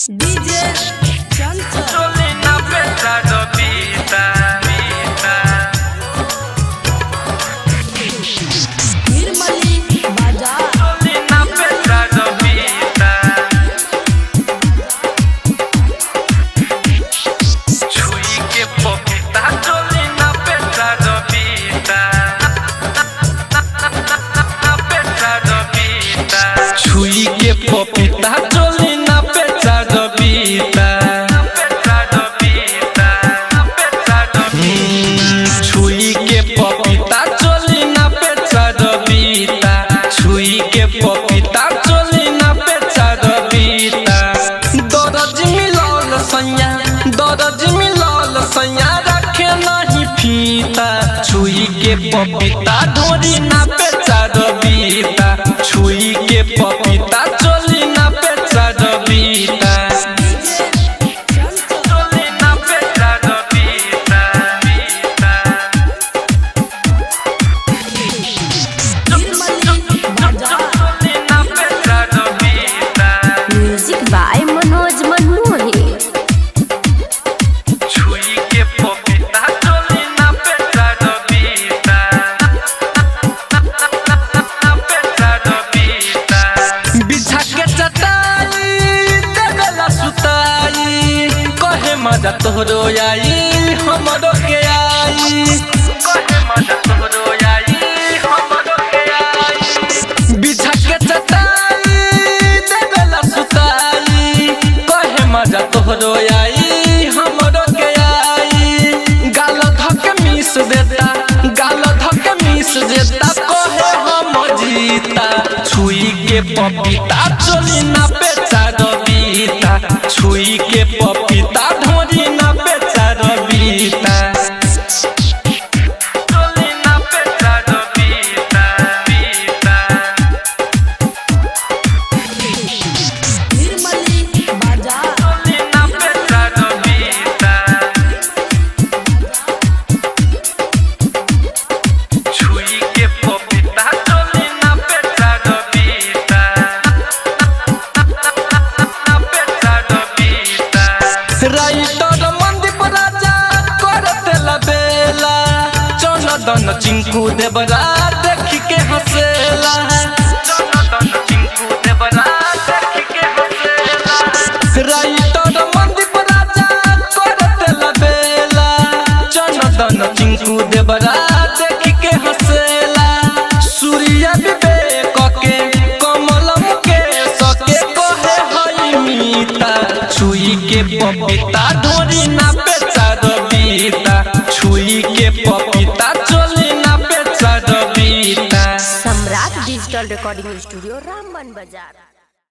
DJ Chanto Solina pensado pita, pita. Nirmali Bazar Solina pensado pita. Chui que popita, Solina pensado pita. Pensado pita. Chui que popita, Solina pensado pita. छुई के पपीता चोली ना पेचा दबीता छुई के पपीता चोली ना पेचा दबीता दरज मिलल सैया रखे नहीं फीता छुई के पपीता ढोरी ना पेचा दबीता छुई के पपीता चोली ना पेचा दबीता Music by Manoj Manmohi छुई के पपीता चोली ना पेचा दबीता पेचा दबीता बिछा के चटाई देवेला सुताई कहे मजा तोहरो आई हमरो के आई कहे मजा तोहरो आई हमरो के आई बिछा के चटाई देवेला सुताई कहे मजा तोहरो आई हमरो के आई गाल धक मिस देता कहे हम जीता छुई के पपीता चोली ना बेचा दबीता छुई के पपीता ढोरी ना बेचा दबीता चोली ना बेचा दबीता बीता Nirmali Bazar चोली ना बेचा दबीता छुई के पपीता चोली ना बेचा दबीता बेचा दबीता राइटर मंदीप राजा करते लबेला चौनदन चिंकू देवरा देखी के हंसेला चौनदन चिंकू देवरा देखी के हंसेला राइटर मंदीप राजा करते लबेला चौनदन चिंकू देवरा देखी के हंसेला सूर्य विवेक के कमलम के सके कहे हई मीता छुई के पपीता ढोरी ना बेचा दबीता छुई के पपीता चोली ना बेचा दबीता Samrat Digital Recording Studio Ramban Bazar